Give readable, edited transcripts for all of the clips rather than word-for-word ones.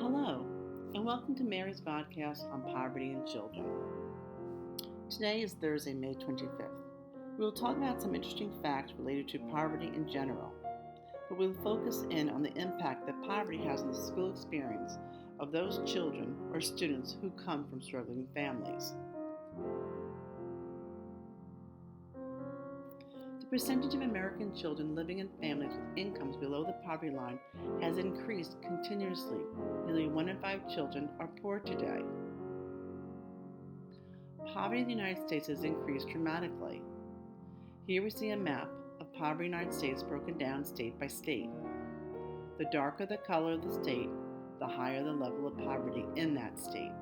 Hello, and welcome to Mary's podcast on poverty and children. Today is Thursday, May 25th. We will talk about some interesting facts related to poverty in general, but we'll focus in on the impact that poverty has on the school experience of those children or students who come from struggling families. The percentage of American children living in families with incomes below the poverty line has increased continuously. Nearly 1 in 5 children are poor today. Poverty in the United States has increased dramatically. Here we see a map of poverty in the United States broken down state by state. The darker the color of the state, the higher the level of poverty in that state.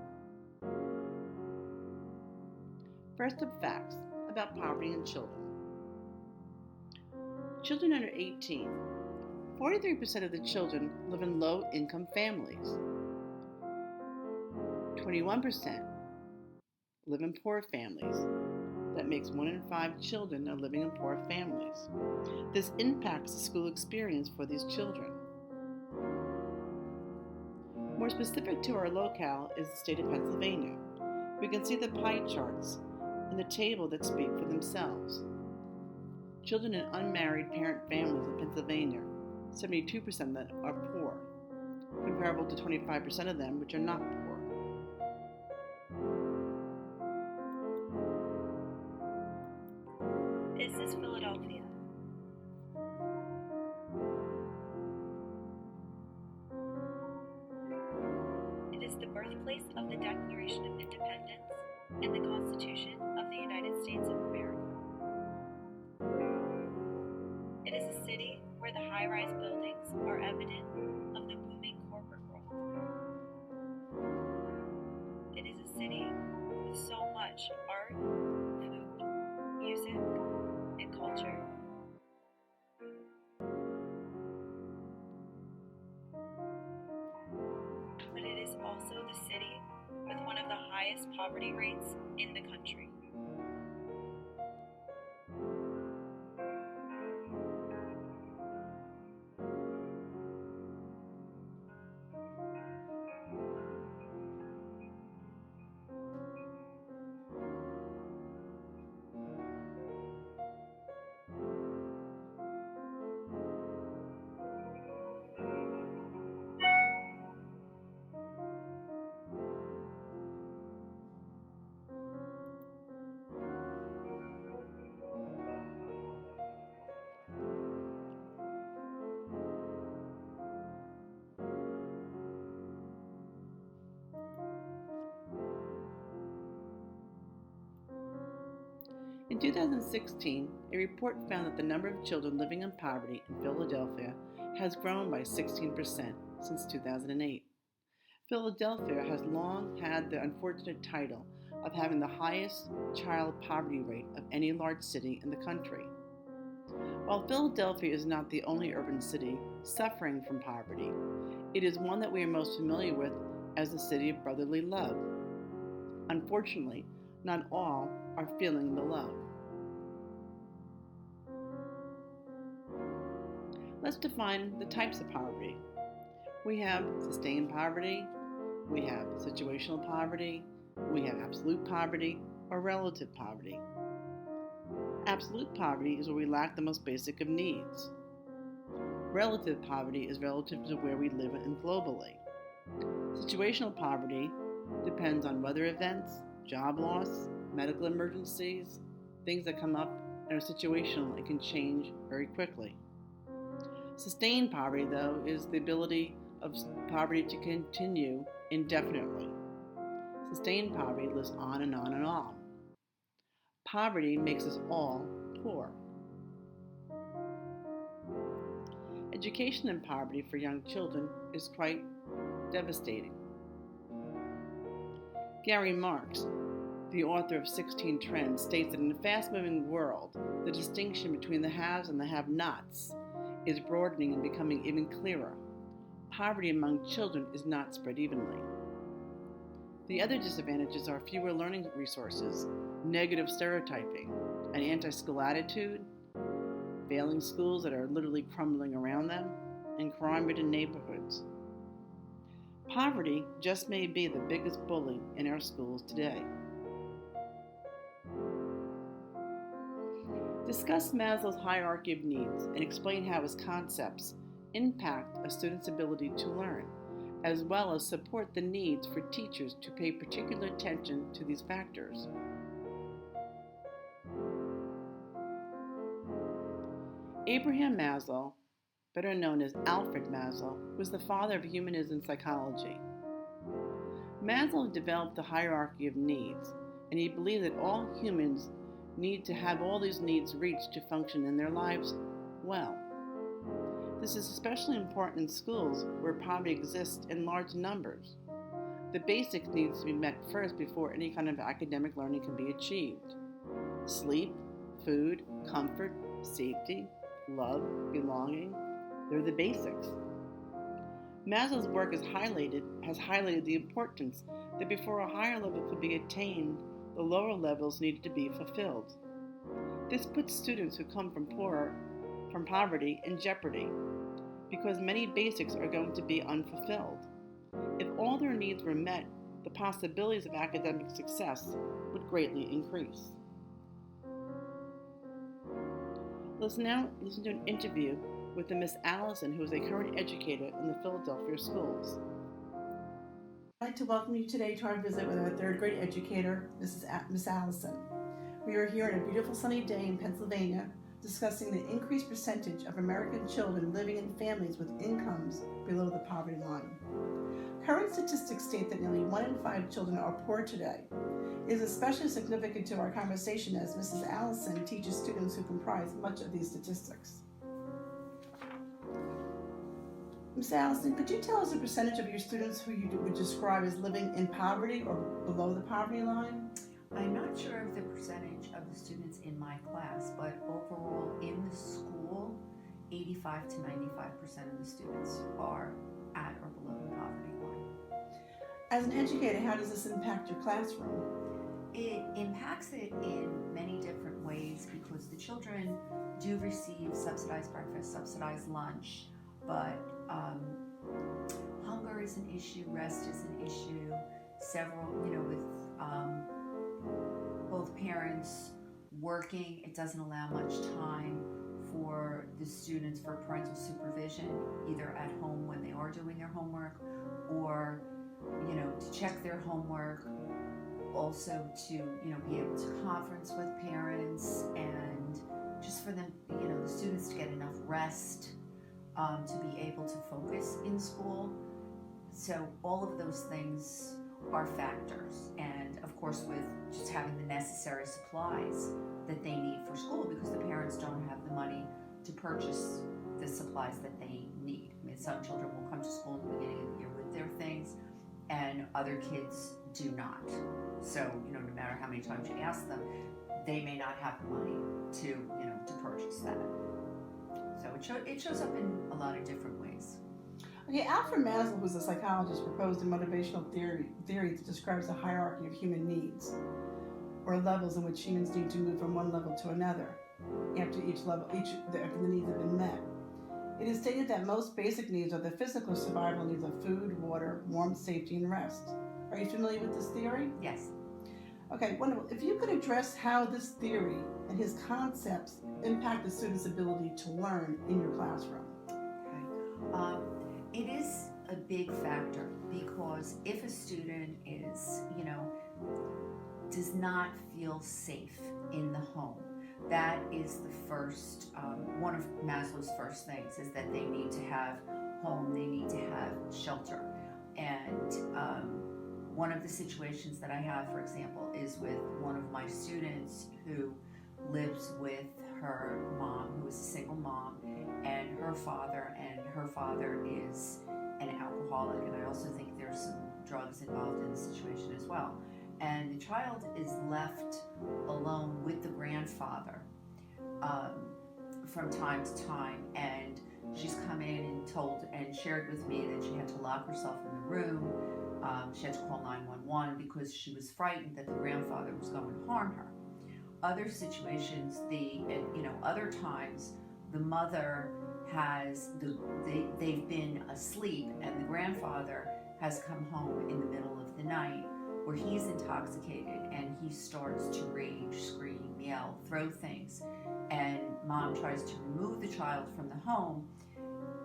First up, facts about poverty in children. Children under 18. 43% of the children live in low-income families. 21% live in poor families. That makes 1 in 5 children are living in poor families. This impacts the school experience for these children. More specific to our locale is the state of Pennsylvania. We can see the pie charts in the table that speak for themselves. Children in unmarried parent families in Pennsylvania, 72% of them are poor, comparable to 25% of them which are not poor. This is Philadelphia. It is the birthplace of the Declaration of Independence and the Constitution of the United States of America. It is a city where the high-rise buildings are evident of the booming corporate world. It is a city with so much art, food, music, and culture. But it is also the city with one of the highest poverty rates in the country. In 2016, a report found that the number of children living in poverty in Philadelphia has grown by 16% since 2008. Philadelphia has long had the unfortunate title of having the highest child poverty rate of any large city in the country. While Philadelphia is not the only urban city suffering from poverty, it is one that we are most familiar with as the city of brotherly love. Unfortunately, not all are feeling the love. Let's define the types of poverty. We have sustained poverty, we have situational poverty, we have absolute poverty, or relative poverty. Absolute poverty is where we lack the most basic of needs. Relative poverty is relative to where we live and globally. Situational poverty depends on weather events, job loss, medical emergencies, things that come up and are situational and can change very quickly. Sustained poverty, though, is the ability of poverty to continue indefinitely. Sustained poverty lives on and on and on. Poverty makes us all poor. Education in poverty for young children is quite devastating. Gary Marks, the author of 16 Trends, states that in a fast-moving world, the distinction between the haves and the have-nots is broadening and becoming even clearer. Poverty among children is not spread evenly. The other disadvantages are fewer learning resources, negative stereotyping, an anti-school attitude, failing schools that are literally crumbling around them, and crime-ridden neighborhoods. Poverty just may be the biggest bully in our schools today. Discuss Maslow's hierarchy of needs and explain how his concepts impact a student's ability to learn, as well as support the needs for teachers to pay particular attention to these factors. Abraham Maslow, better known as Alfred Maslow, was the father of humanism psychology. Maslow developed the hierarchy of needs, and he believed that all humans need to have all these needs reached to function in their lives well. This is especially important in schools where poverty exists in large numbers. The basics need to be met first before any kind of academic learning can be achieved. Sleep, food, comfort, safety, love, belonging, they're the basics. Maslow's work has highlighted the importance that before a higher level could be attained, the lower levels needed to be fulfilled. This puts students who come from poverty in jeopardy, because many basics are going to be unfulfilled. If all their needs were met, the possibilities of academic success would greatly increase. Let's now listen to an interview with Miss Allison, who is a current educator in the Philadelphia schools. I'd like to welcome you today to our visit with our third grade educator, Miss Allison. We are here on a beautiful sunny day in Pennsylvania discussing the increased percentage of American children living in families with incomes below the poverty line. Current statistics state that nearly 1 in 5 children are poor today. It is especially significant to our conversation as Mrs. Allison teaches students who comprise much of these statistics. Ms. Allison, could you tell us the percentage of your students who you would describe as living in poverty or below the poverty line? I'm not sure of the percentage of the students in my class, but overall in the school, 85 to 95% of the students are at or below the poverty line. As an educator, how does this impact your classroom? It impacts it in many different ways because the children do receive subsidized breakfast, subsidized lunch, but hunger is an issue, rest is an issue. Several, with both parents working, it doesn't allow much time for the students for parental supervision, either at home when they are doing their homework or, to check their homework, also to, be able to conference with parents and just for them, the students to get enough rest to be able to focus in school. So all of those things are factors, and of course with just having the necessary supplies that they need for school because the parents don't have the money to purchase the supplies that they need. I mean, some children will come to school at the beginning of the year with their things and other kids do not. So, no matter how many times you ask them, they may not have the money to purchase that. So it shows up in a lot of different ways. Okay, Alfred Maslow, who's a psychologist, proposed a motivational theory that describes the hierarchy of human needs, or levels in which humans need to move from one level to another after after the needs have been met. It is stated that most basic needs are the physical survival needs of food, water, warmth, safety, and rest. Are you familiar with this theory? Yes. Okay, wonderful. If you could address how this theory and his concepts impact the student's ability to learn in your classroom. Okay. It is a big factor because if a student is, does not feel safe in the home, that is the first, one of Maslow's first things is that they need to have home, they need to have shelter. And one of the situations that I have, for example, is with one of my students who lives with her mom, who is a single mom, and her father is an alcoholic, and I also think there's some drugs involved in the situation as well. And the child is left alone with the grandfather from time to time, and she's come in and shared with me that she had to lock herself in the room. She had to call 911 because she was frightened that the grandfather was going to harm her. Other situations, other times, the mother they've been asleep and the grandfather has come home in the middle of the night where he's intoxicated and he starts to rage, scream, yell, throw things, and mom tries to remove the child from the home,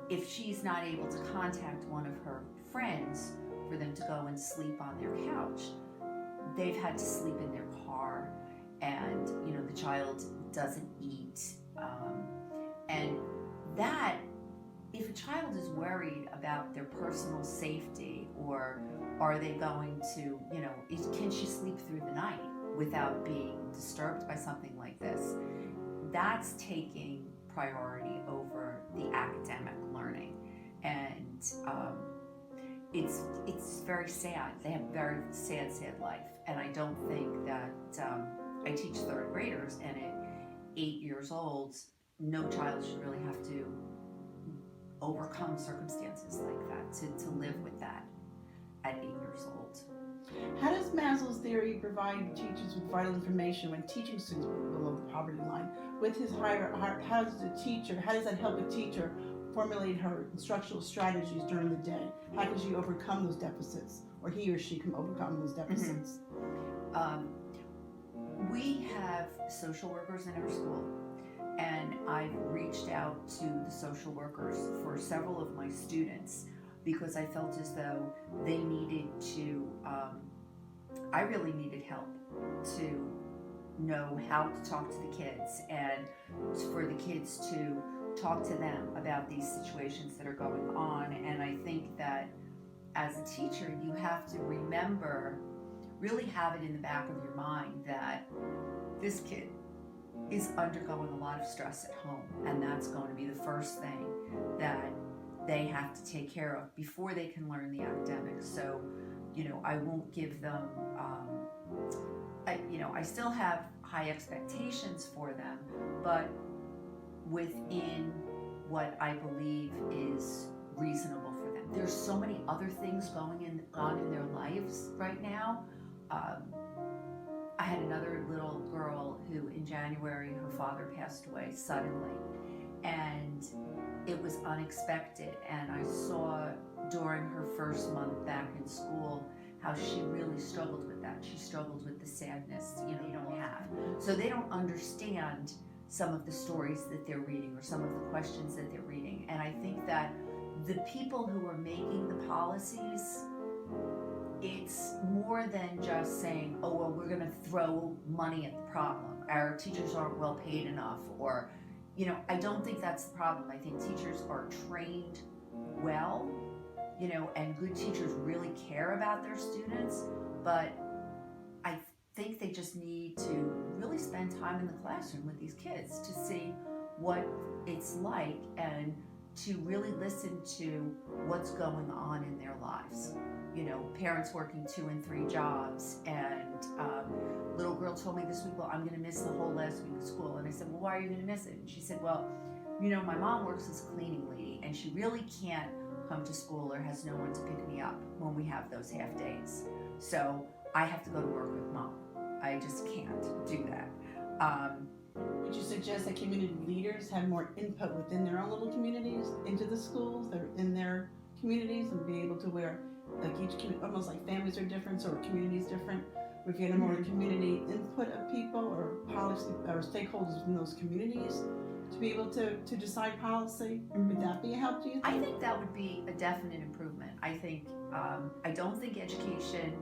if she's not able to contact one of her friends for them to go and sleep on their couch, they've had to sleep in their car, and the child doesn't eat, and that, if a child is worried about their personal safety, or are they going to, can she sleep through the night without being disturbed by something like this, that's taking priority over the academic learning. And it's very sad. They have a very sad life. And I don't think that, I teach third graders, and at 8 years old, no child should really have to overcome circumstances like that, to live with that at 8 years old. How does Maslow's theory provide teachers with vital information when teaching students below the poverty line? With his how does that help a teacher formulate her instructional strategies during the day? How can she overcome those deficits, or he or she can overcome those deficits? We have social workers in our school, and I've reached out to the social workers for several of my students because I felt as though they needed to, I really needed help to know how to talk to the kids, and for the kids to talk to them about these situations that are going on. And I think that as a teacher, you have to remember, really have it in the back of your mind that this kid is undergoing a lot of stress at home, and that's going to be the first thing that they have to take care of before they can learn the academics. So, I won't give them, I still have high expectations for them, but within what I believe is reasonable for them. There's so many other things going on in their lives right now. I had another little girl who in January, her father passed away suddenly, and it was unexpected, and I saw during her first month back in school how she really struggled with that. She struggled with the sadness, they don't have. So they don't understand some of the stories that they're reading or some of the questions that they're reading. And I think that the people who are making the policies, it's more than just saying, oh, well, we're gonna throw money at the problem. Our teachers aren't well paid enough, or, I don't think that's the problem. I think teachers are trained well, and good teachers really care about their students, but I think they just need to really spend time in the classroom with these kids to see what it's like and to really listen to what's going on in their lives. Parents working 2 and 3 jobs, and little girl told me this week, well, I'm gonna miss the whole last week of school. And I said, well, why are you gonna miss it? And she said, well, my mom works as a cleaning lady, and she really can't come to school or has no one to pick me up when we have those half days. So I have to go to work with mom. I just can't do that. Would you suggest that community leaders have more input within their own little communities into the schools that are in their communities, and be able to where, like, almost like families are different, so communities different? We get a more community input of people or policy or stakeholders within those communities to be able to decide policy. Would that be a help to you? I think that would be a definite improvement. I think I don't think education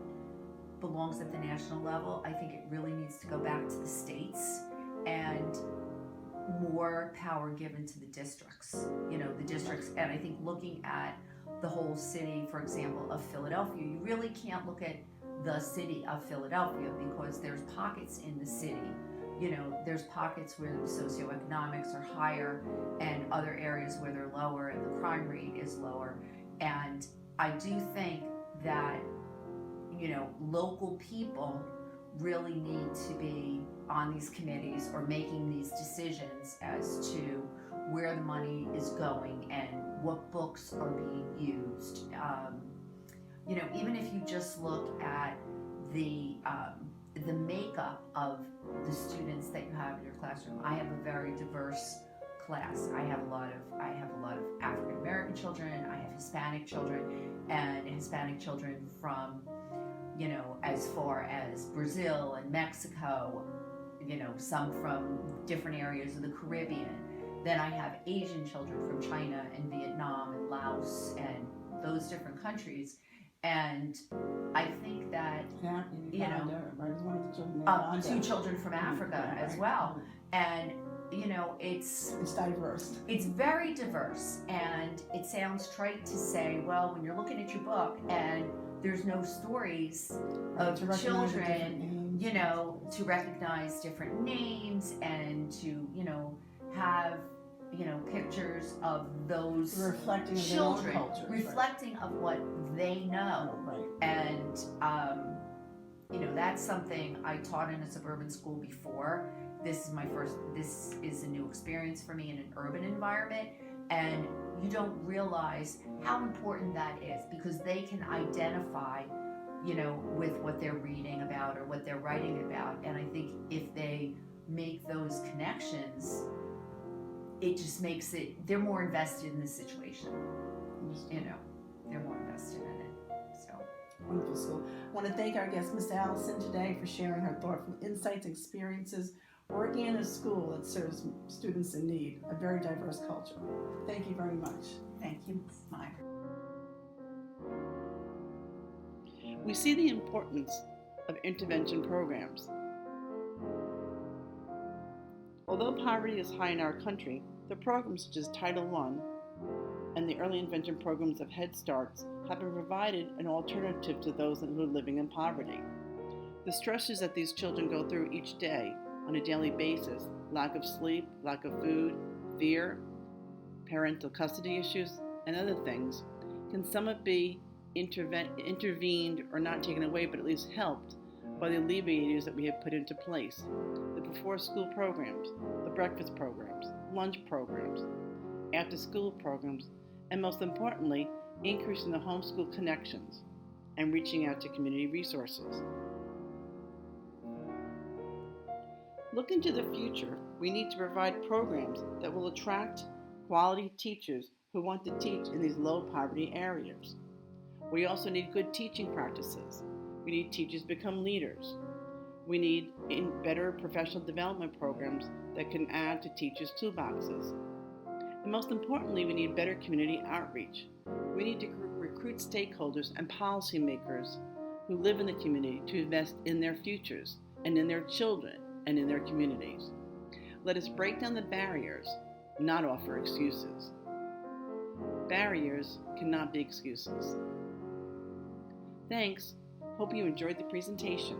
belongs at the national level. I think it really needs to go back to the states, and more power given to the districts. The districts, and I think looking at the whole city, for example, of Philadelphia, you really can't look at the city of Philadelphia because there's pockets in the city. There's pockets where the socioeconomics are higher and other areas where they're lower and the crime rate is lower. And I do think that, local people really need to be on these committees or making these decisions as to where the money is going and what books are being used. Even if you just look at the makeup of the students that you have in your classroom. I have a very diverse class. I have a lot of African American children, I have Hispanic children, and Hispanic children from, as far as Brazil and Mexico, some from different areas of the Caribbean. Then I have Asian children from China and Vietnam and Laos and those different countries. And I think that, two children from Africa as well. And, it's diverse. It's very diverse. And it sounds trite to say, well, when you're looking at your book and there's no stories of children, to recognize different names and to, have, pictures of those reflecting children, of their own culture, reflecting of what they know. Right. And, that's something I taught in a suburban school before. This is a new experience for me in an urban environment. And you don't realize how important that is, because they can identify, with what they're reading about or what they're writing about. And I think if they make those connections, it just makes they're more invested in the situation. They're more invested in it. So wonderful school. I want to thank our guest, Miss Allison, today for sharing her thoughtful insights and experiences working in a school that serves students in need, a very diverse culture. Thank you very much. Thank you, Ms. Meyer. We see the importance of intervention programs. Although poverty is high in our country, the programs such as Title I and the early intervention programs of Head Starts have been provided an alternative to those who are living in poverty. The stresses that these children go through each day on a daily basis, lack of sleep, lack of food, fear, parental custody issues, and other things, can somewhat be intervened or not taken away, but at least helped by the alleviators that we have put into place. The before-school programs, the breakfast programs, lunch programs, after-school programs, and most importantly, increasing the homeschool connections and reaching out to community resources. Looking to the future, we need to provide programs that will attract quality teachers who want to teach in these low-poverty areas. We also need good teaching practices. We need teachers to become leaders. We need better professional development programs that can add to teachers' toolboxes. And most importantly, we need better community outreach. We need to recruit stakeholders and policymakers who live in the community to invest in their futures and in their children and in their communities. Let us break down the barriers, not offer excuses. Barriers cannot be excuses. Thanks. Hope you enjoyed the presentation.